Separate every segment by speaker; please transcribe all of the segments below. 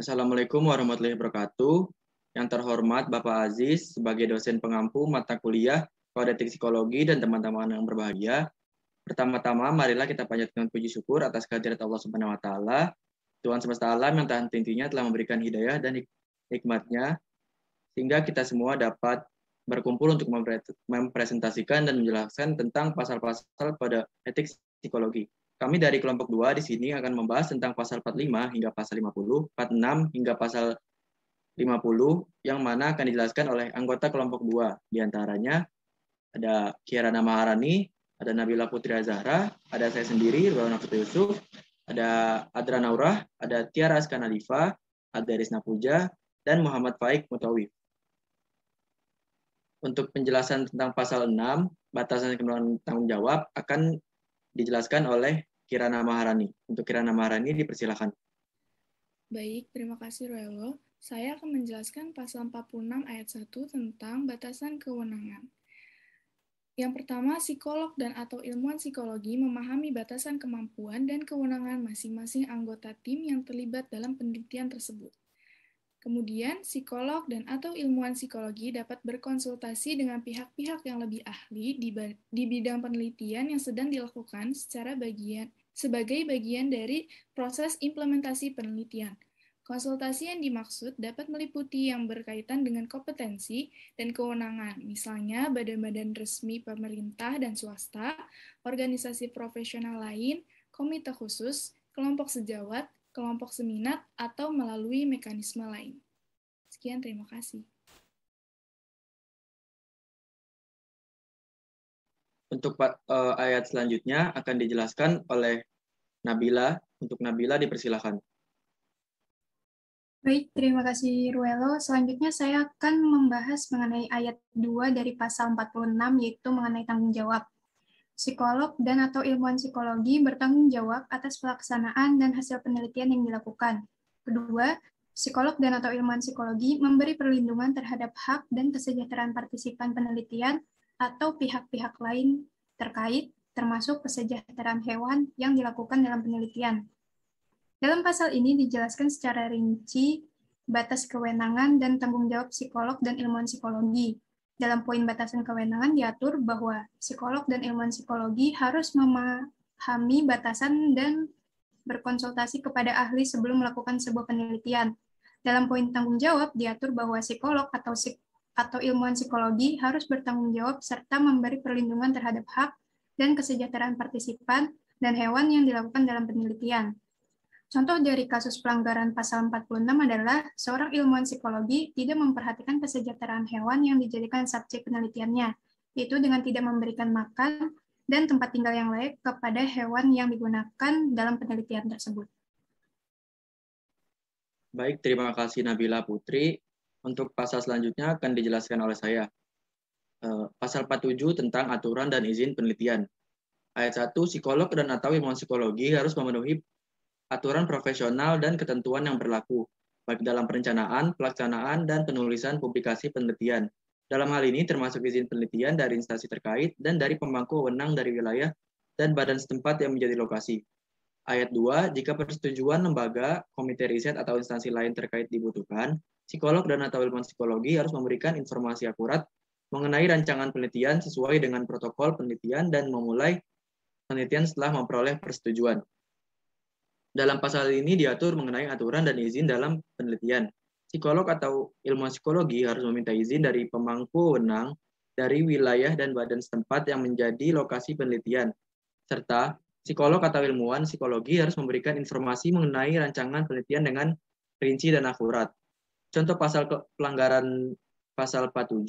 Speaker 1: Assalamualaikum warahmatullahi wabarakatuh. Yang terhormat Bapak Aziz sebagai dosen pengampu mata kuliah Kodetik Psikologi dan teman-teman yang berbahagia. Pertama-tama marilah kita panjatkan puji syukur atas kehadirat Allah Subhanahu wa taala, Tuhan semesta alam yang tak henti-hentinya telah memberikan hidayah dan hikmatnya sehingga kita semua dapat berkumpul untuk mempresentasikan dan menjelaskan tentang pasal-pasal pada etik psikologi. Kami dari kelompok 2 di sini akan membahas tentang pasal 45 hingga pasal 50, 46 hingga pasal 50 yang mana akan dijelaskan oleh anggota kelompok 2. Di antaranya ada Kirana Maharani, ada Nabila Putri Azahra, ada saya sendiri, Rwana Putri Yusuf, ada Adra Naurah, ada Tiara Askan Alifa, ada Rizna Puja, dan Muhammad Faik Mutawif. Untuk penjelasan tentang pasal 6, batasan kewenangan tanggung jawab akan dijelaskan oleh Kirana Maharani. Untuk Kirana Maharani dipersilakan.
Speaker 2: Baik, terima kasih Ruelo. Saya akan menjelaskan pasal 46 ayat 1 tentang batasan kewenangan. Yang pertama, psikolog dan atau ilmuwan psikologi memahami batasan kemampuan dan kewenangan masing-masing anggota tim yang terlibat dalam penelitian tersebut. Kemudian, psikolog dan atau ilmuwan psikologi dapat berkonsultasi dengan pihak-pihak yang lebih ahli di bidang penelitian yang sedang dilakukan sebagai bagian dari proses implementasi penelitian. Konsultasi yang dimaksud dapat meliputi yang berkaitan dengan kompetensi dan kewenangan, misalnya badan-badan resmi pemerintah dan swasta, organisasi profesional lain, komite khusus, kelompok sejawat, kelompok seminat, atau melalui mekanisme lain. Sekian, terima kasih.
Speaker 1: Untuk ayat selanjutnya akan dijelaskan oleh Nabila. Untuk Nabila dipersilakan.
Speaker 3: Baik, terima kasih Ruelo. Selanjutnya saya akan membahas mengenai ayat 2 dari pasal 46, yaitu mengenai tanggung jawab. Psikolog dan atau ilmuwan psikologi bertanggung jawab atas pelaksanaan dan hasil penelitian yang dilakukan. Kedua, psikolog dan atau ilmuwan psikologi memberi perlindungan terhadap hak dan kesejahteraan partisipan penelitian atau pihak-pihak lain terkait, termasuk kesejahteraan hewan yang dilakukan dalam penelitian. Dalam pasal ini dijelaskan secara rinci batas kewenangan dan tanggung jawab psikolog dan ilmuwan psikologi. Dalam poin batasan kewenangan diatur bahwa psikolog dan ilmuwan psikologi harus memahami batasan dan berkonsultasi kepada ahli sebelum melakukan sebuah penelitian. Dalam poin tanggung jawab diatur bahwa psikolog atau ilmuwan psikologi harus bertanggung jawab serta memberi perlindungan terhadap hak dan kesejahteraan partisipan dan hewan yang dilakukan dalam penelitian. Contoh dari kasus pelanggaran pasal 46 adalah seorang ilmuwan psikologi tidak memperhatikan kesejahteraan hewan yang dijadikan subjek penelitiannya, yaitu dengan tidak memberikan makan dan tempat tinggal yang layak kepada hewan yang digunakan dalam penelitian tersebut.
Speaker 1: Baik, terima kasih Nabila Putri. Untuk pasal selanjutnya akan dijelaskan oleh saya. Pasal 47 tentang aturan dan izin penelitian. Ayat 1, psikolog dan atau ilmuwan psikologi harus memenuhi aturan profesional dan ketentuan yang berlaku, baik dalam perencanaan, pelaksanaan, dan penulisan publikasi penelitian. Dalam hal ini termasuk izin penelitian dari instansi terkait dan dari pemangku wewenang dari wilayah dan badan setempat yang menjadi lokasi. Ayat 2, jika persetujuan lembaga, komite riset, atau instansi lain terkait dibutuhkan, psikolog dan atau ilmuwan psikologi harus memberikan informasi akurat mengenai rancangan penelitian sesuai dengan protokol penelitian dan memulai penelitian setelah memperoleh persetujuan. Dalam pasal ini diatur mengenai aturan dan izin dalam penelitian. Psikolog atau ilmuwan psikologi harus meminta izin dari pemangku wewenang dari wilayah dan badan setempat yang menjadi lokasi penelitian. Serta psikolog atau ilmuwan psikologi harus memberikan informasi mengenai rancangan penelitian dengan rinci dan akurat. Contoh pasal pelanggaran pasal 47,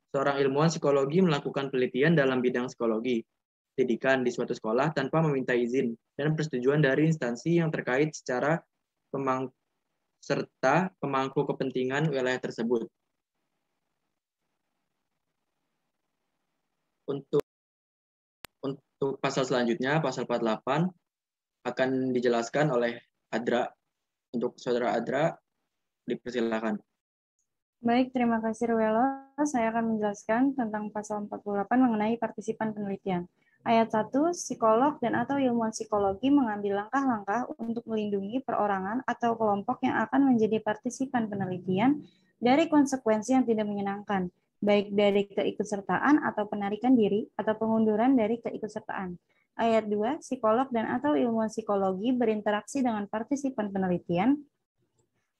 Speaker 1: seorang ilmuwan psikologi melakukan penelitian dalam bidang psikologi pendidikan di suatu sekolah tanpa meminta izin dan persetujuan dari instansi yang terkait secara serta pemangku kepentingan wilayah tersebut. Untuk pasal selanjutnya, pasal 48 akan dijelaskan oleh Adra. Untuk saudara Adra, dipersilakan.
Speaker 4: Baik, terima kasih Ruelo. Saya akan menjelaskan tentang pasal 48 mengenai partisipan penelitian. Ayat 1, psikolog dan atau ilmuwan psikologi mengambil langkah-langkah untuk melindungi perorangan atau kelompok yang akan menjadi partisipan penelitian dari konsekuensi yang tidak menyenangkan, baik dari keikutsertaan atau penarikan diri atau pengunduran dari keikutsertaan. Ayat 2, psikolog dan atau ilmuwan psikologi berinteraksi dengan partisipan penelitian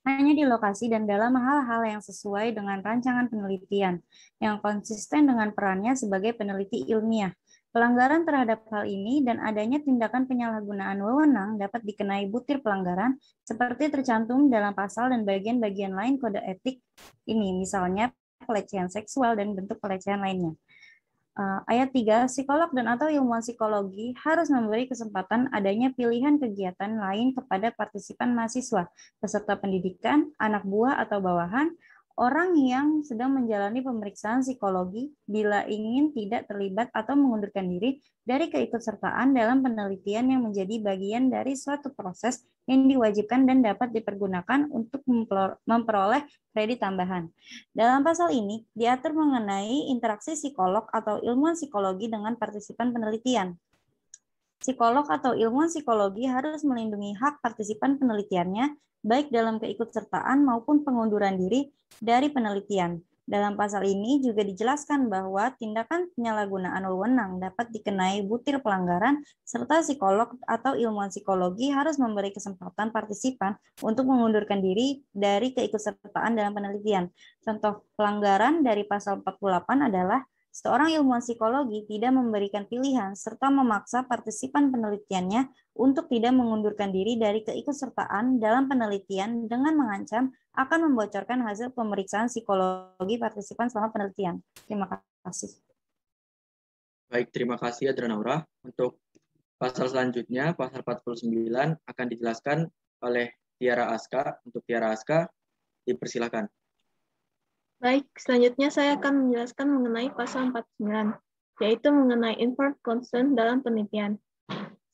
Speaker 4: hanya di lokasi dan dalam hal-hal yang sesuai dengan rancangan penelitian, yang konsisten dengan perannya sebagai peneliti ilmiah. Pelanggaran terhadap hal ini dan adanya tindakan penyalahgunaan wewenang dapat dikenai butir pelanggaran seperti tercantum dalam pasal dan bagian-bagian lain kode etik ini, misalnya pelecehan seksual dan bentuk pelecehan lainnya. Ayat 3, psikolog dan atau ilmuwan psikologi harus memberi kesempatan adanya pilihan kegiatan lain kepada partisipan mahasiswa, peserta pendidikan, anak buah atau bawahan, orang yang sedang menjalani pemeriksaan psikologi bila ingin tidak terlibat atau mengundurkan diri dari keikutsertaan dalam penelitian yang menjadi bagian dari suatu proses yang diwajibkan dan dapat dipergunakan untuk memperoleh kredit tambahan. Dalam pasal ini diatur mengenai interaksi psikolog atau ilmuwan psikologi dengan partisipan penelitian. Psikolog atau ilmuwan psikologi harus melindungi hak partisipan penelitiannya, baik dalam keikutsertaan maupun pengunduran diri dari penelitian. Dalam pasal ini juga dijelaskan bahwa tindakan penyalahgunaan wewenang dapat dikenai butir pelanggaran, serta psikolog atau ilmuwan psikologi harus memberi kesempatan partisipan untuk mengundurkan diri dari keikutsertaan dalam penelitian. Contoh pelanggaran dari pasal 48 adalah seorang ilmuwan psikologi tidak memberikan pilihan serta memaksa partisipan penelitiannya untuk tidak mengundurkan diri dari keikutsertaan dalam penelitian dengan mengancam akan membocorkan hasil pemeriksaan psikologi partisipan selama penelitian. Terima kasih.
Speaker 1: Baik, terima kasih Adranaura. Untuk pasal selanjutnya, pasal 49 akan dijelaskan oleh Tiara Aska. Untuk Tiara Aska, dipersilakan.
Speaker 5: Baik, selanjutnya saya akan menjelaskan mengenai pasal 49, yaitu mengenai informed consent dalam penelitian.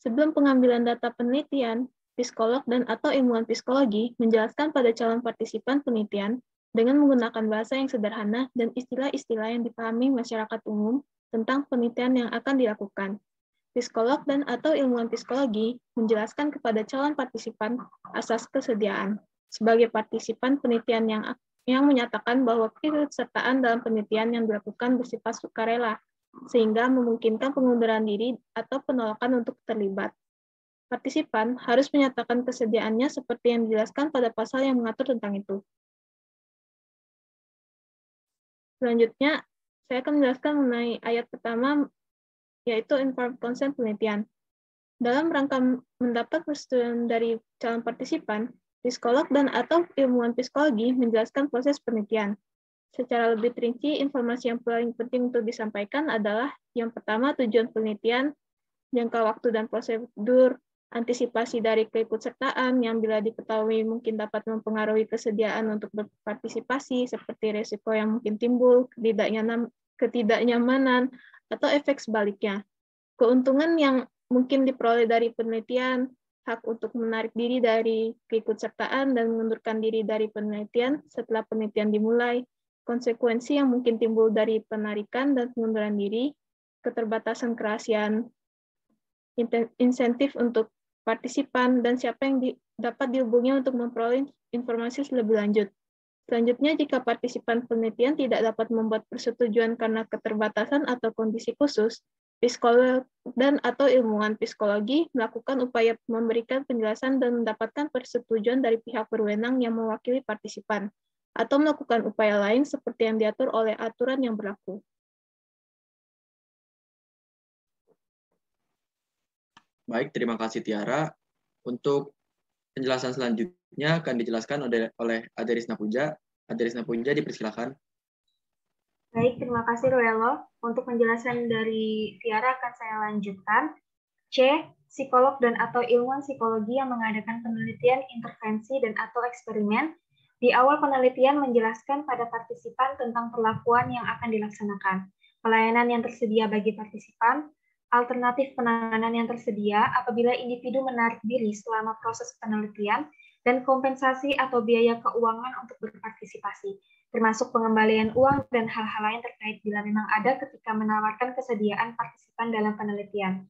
Speaker 5: Sebelum pengambilan data penelitian, psikolog dan atau ilmuwan psikologi menjelaskan pada calon partisipan penelitian dengan menggunakan bahasa yang sederhana dan istilah-istilah yang dipahami masyarakat umum tentang penelitian yang akan dilakukan. Psikolog dan atau ilmuwan psikologi menjelaskan kepada calon partisipan asas kesediaan sebagai partisipan penelitian yang menyatakan bahwa keikutsertaan dalam penelitian yang dilakukan bersifat sukarela, sehingga memungkinkan pengunduran diri atau penolakan untuk terlibat. Partisipan harus menyatakan kesediaannya seperti yang dijelaskan pada pasal yang mengatur tentang itu. Selanjutnya, saya akan menjelaskan mengenai ayat pertama, yaitu informed consent penelitian. Dalam rangka mendapat persetujuan dari calon partisipan, psikolog dan atau ilmuwan psikologi menjelaskan proses penelitian. Secara lebih rinci, informasi yang paling penting untuk disampaikan adalah yang pertama, tujuan penelitian, jangka waktu dan prosedur, antisipasi dari keikutsertaan yang bila diketahui mungkin dapat mempengaruhi kesediaan untuk berpartisipasi, seperti risiko yang mungkin timbul, ketidaknyamanan, atau efek sebaliknya. Keuntungan yang mungkin diperoleh dari penelitian, hak untuk menarik diri dari keikutsertaan dan mengundurkan diri dari penelitian setelah penelitian dimulai, konsekuensi yang mungkin timbul dari penarikan dan pengunduran diri, keterbatasan kerahasiaan, insentif untuk partisipan, dan siapa yang dapat dihubungi untuk memperoleh informasi lebih lanjut. Selanjutnya, jika partisipan penelitian tidak dapat membuat persetujuan karena keterbatasan atau kondisi khusus, psikolog dan atau ilmuwan psikologi melakukan upaya memberikan penjelasan dan mendapatkan persetujuan dari pihak berwenang yang mewakili partisipan, atau melakukan upaya lain seperti yang diatur oleh aturan yang berlaku.
Speaker 1: Baik, terima kasih Tiara. Untuk penjelasan selanjutnya akan dijelaskan oleh Aderisna Puja. Aderisna Puja, dipersilakan.
Speaker 6: Baik, terima kasih Ruelo. Untuk penjelasan dari Tiara akan saya lanjutkan. C. Psikolog dan atau ilmuwan psikologi yang mengadakan penelitian, intervensi, dan atau eksperimen. Di awal penelitian menjelaskan pada partisipan tentang perlakuan yang akan dilaksanakan, pelayanan yang tersedia bagi partisipan, alternatif penanganan yang tersedia apabila individu menarik diri selama proses penelitian, dan kompensasi atau biaya keuangan untuk berpartisipasi. termasuk pengembalian uang dan hal-hal lain terkait bila memang ada ketika menawarkan kesediaan partisipan dalam penelitian.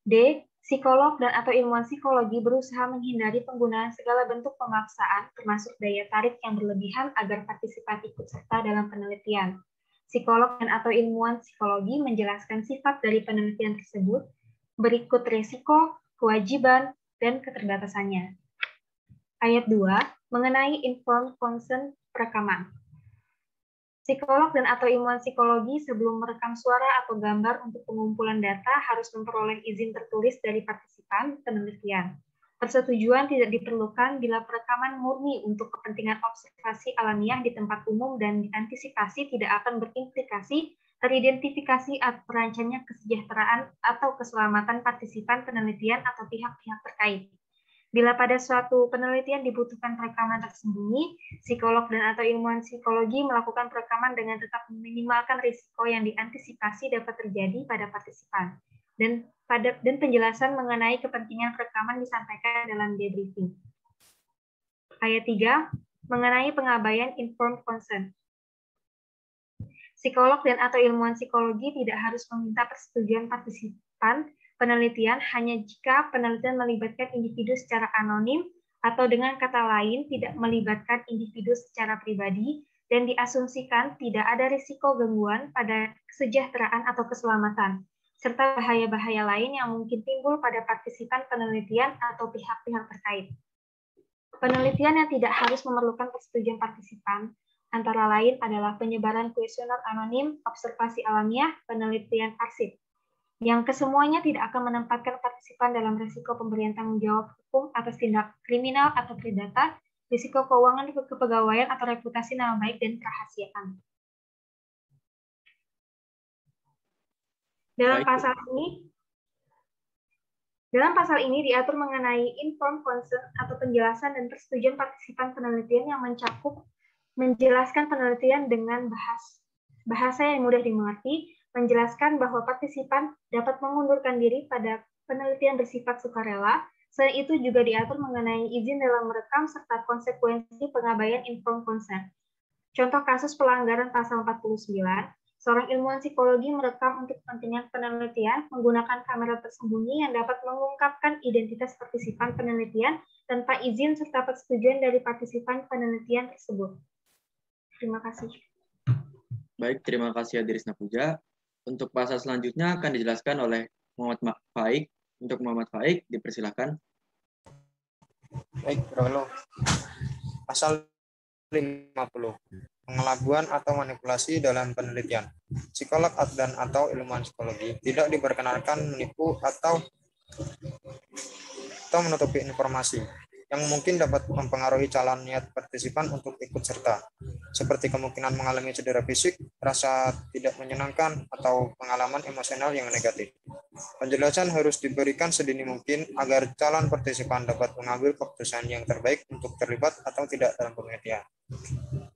Speaker 6: D. Psikolog dan atau ilmuwan psikologi berusaha menghindari penggunaan segala bentuk pemaksaan, termasuk daya tarik yang berlebihan agar partisipan ikut serta dalam penelitian. Psikolog dan atau ilmuwan psikologi menjelaskan sifat dari penelitian tersebut, berikut risiko, kewajiban, dan keterbatasannya. Ayat 2, mengenai informed consent perekaman. Psikolog dan atau ilmuwan psikologi sebelum merekam suara atau gambar untuk pengumpulan data harus memperoleh izin tertulis dari partisipan penelitian. Persetujuan tidak diperlukan bila perekaman murni untuk kepentingan observasi alamiah di tempat umum dan diantisipasi tidak akan berimplikasi teridentifikasi atau terancamnya kesejahteraan atau keselamatan partisipan penelitian atau pihak-pihak terkait. Bila pada suatu penelitian dibutuhkan perekaman tersembunyi, psikolog dan atau ilmuwan psikologi melakukan perekaman dengan tetap meminimalkan risiko yang diantisipasi dapat terjadi pada partisipan. Dan penjelasan mengenai kepentingan perekaman disampaikan dalam debriefing. Ayat 3, mengenai pengabaian informed consent. Psikolog dan atau ilmuwan psikologi tidak harus meminta persetujuan partisipan penelitian hanya jika penelitian melibatkan individu secara anonim atau dengan kata lain tidak melibatkan individu secara pribadi dan diasumsikan tidak ada risiko gangguan pada kesejahteraan atau keselamatan, serta bahaya-bahaya lain yang mungkin timbul pada partisipan penelitian atau pihak-pihak terkait. Penelitian yang tidak harus memerlukan persetujuan partisipan antara lain adalah penyebaran kuesioner anonim, observasi alamiah, penelitian arsip, yang kesemuanya tidak akan menempatkan partisipan dalam risiko pemberian tanggung jawab hukum atas tindak kriminal atau perdata, risiko keuangan, kepegawaian, atau reputasi nama baik dan kerahasiaan. Dalam pasal ini diatur mengenai informed consent atau penjelasan dan persetujuan partisipan penelitian yang menjelaskan penelitian dengan bahasa yang mudah dimengerti, menjelaskan bahwa partisipan dapat mengundurkan diri pada penelitian bersifat sukarela. Selain itu juga diatur mengenai izin dalam merekam serta konsekuensi pengabaian informed consent. Contoh kasus pelanggaran pasal 49, seorang ilmuwan psikologi merekam untuk kepentingan penelitian menggunakan kamera tersembunyi yang dapat mengungkapkan identitas partisipan penelitian tanpa izin serta persetujuan dari partisipan penelitian tersebut. Terima kasih.
Speaker 1: Baik, terima kasih Adirisna Puja. Untuk pasal selanjutnya akan dijelaskan oleh Muhammad Faik. Untuk Muhammad Faik, dipersilakan.
Speaker 7: Baik, Rolo. Pasal 50. Pengelabuan atau manipulasi dalam penelitian. Psikolog dan atau ilmuwan psikologi tidak diperkenankan menipu atau menutupi informasi yang mungkin dapat mempengaruhi calon niat partisipan untuk ikut serta, seperti kemungkinan mengalami cedera fisik, rasa tidak menyenangkan, atau pengalaman emosional yang negatif. Penjelasan harus diberikan sedini mungkin agar calon partisipan dapat mengambil keputusan yang terbaik untuk terlibat atau tidak dalam penelitian.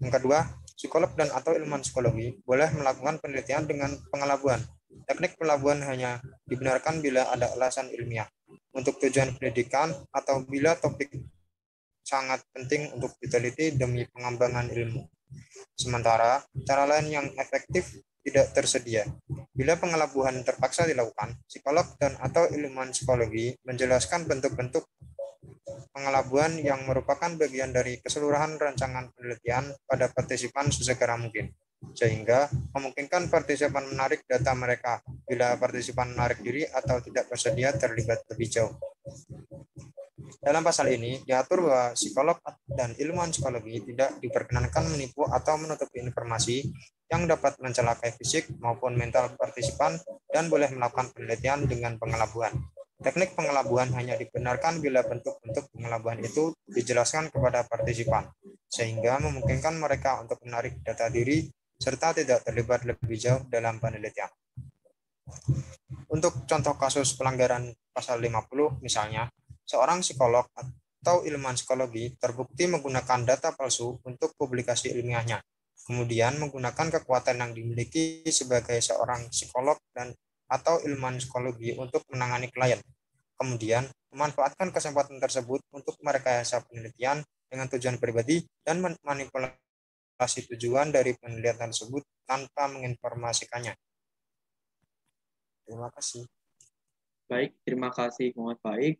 Speaker 7: Yang kedua, psikolog dan atau ilmuwan psikologi boleh melakukan penelitian dengan pengelabuan. Teknik pelabuhan hanya dibenarkan bila ada alasan ilmiah, untuk tujuan pendidikan, atau bila topik sangat penting untuk diteliti demi pengembangan ilmu. Sementara, cara lain yang efektif tidak tersedia. Bila pengelabuhan terpaksa dilakukan, psikolog dan atau ilmuwan psikologi menjelaskan bentuk-bentuk pengelabuan yang merupakan bagian dari keseluruhan rancangan penelitian pada partisipan sesegera mungkin, sehingga memungkinkan partisipan menarik data mereka bila partisipan menarik diri atau tidak bersedia terlibat lebih jauh. Dalam pasal ini diatur bahwa psikolog dan ilmuwan psikologi tidak diperkenankan menipu atau menutupi informasi yang dapat mencelakai fisik maupun mental partisipan dan boleh melakukan penelitian dengan pengelabuan. Teknik pengelabuan hanya dibenarkan bila bentuk-bentuk pengelabuan itu dijelaskan kepada partisipan, sehingga memungkinkan mereka untuk menarik data diri serta tidak terlibat lebih jauh dalam penelitian. Untuk contoh kasus pelanggaran pasal 50 misalnya, seorang psikolog atau ilmuwan psikologi terbukti menggunakan data palsu untuk publikasi ilmiahnya, kemudian menggunakan kekuatan yang dimiliki sebagai seorang psikolog dan atau ilmuwan psikologi untuk menangani klien, kemudian memanfaatkan kesempatan tersebut untuk merekayasa penelitian dengan tujuan pribadi dan memanipulasi formulasi tujuan dari penelitian tersebut tanpa menginformasikannya. Terima kasih.
Speaker 1: Baik, terima kasih Muhammad Faik.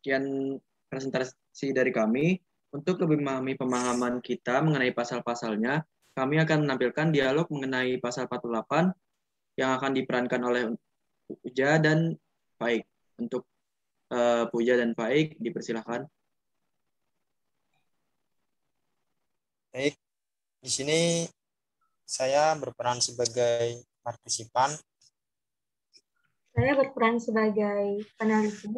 Speaker 1: Sekian presentasi dari kami. Untuk lebih memahami pemahaman kita mengenai pasal-pasalnya, kami akan menampilkan dialog mengenai pasal 48 yang akan diperankan oleh Puja dan Faik. Untuk Puja dan Faik, dipersilahkan.
Speaker 7: Baik, di sini saya berperan sebagai partisipan.
Speaker 6: Saya berperan sebagai peneliti.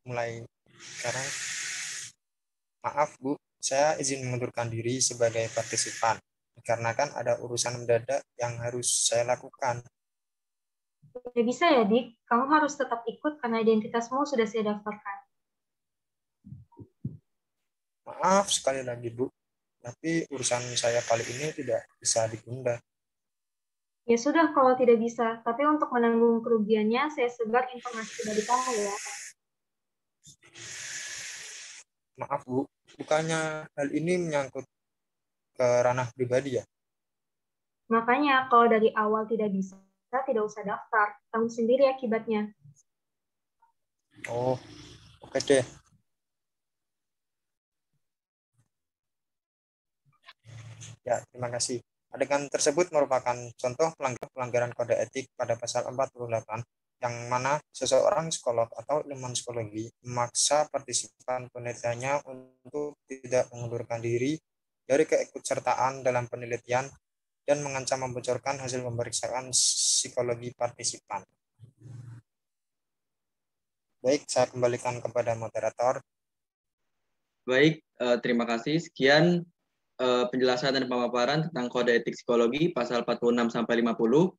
Speaker 7: Mulai sekarang, maaf Bu, saya izin mengundurkan diri sebagai partisipan, dikarenakan ada urusan mendadak yang harus saya lakukan.
Speaker 6: Tidak bisa ya, Dik. Kamu harus tetap ikut karena identitasmu sudah saya daftarkan.
Speaker 7: Maaf sekali lagi Bu, tapi urusan saya kali ini tidak bisa ditunda.
Speaker 6: Ya sudah kalau tidak bisa, tapi untuk menanggung kerugiannya, saya sebar informasi dari kamu ya.
Speaker 7: Maaf Bu, bukannya hal ini menyangkut ke ranah pribadi ya?
Speaker 6: Makanya kalau dari awal tidak bisa, tidak usah daftar. Kamu sendiri akibatnya.
Speaker 7: Oh, oke deh. Ya, terima kasih. Adegan tersebut merupakan contoh pelanggaran kode etik pada pasal 48, yang mana seseorang psikolog atau ilmuwan psikologi memaksa partisipan penelitiannya untuk tidak mengundurkan diri dari keikutsertaan dalam penelitian dan mengancam membocorkan hasil pemeriksaan psikologi partisipan. Baik, saya kembalikan kepada moderator.
Speaker 1: Baik, terima kasih. Sekian penjelasan dan pemaparan tentang kode etik psikologi pasal 46 sampai 50.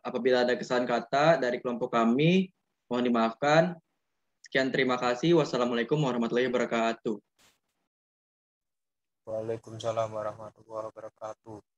Speaker 1: Apabila ada kesalahan kata dari kelompok kami, mohon dimaafkan. Sekian, terima kasih. Wassalamualaikum warahmatullahi wabarakatuh.
Speaker 7: Waalaikumsalam warahmatullahi wabarakatuh.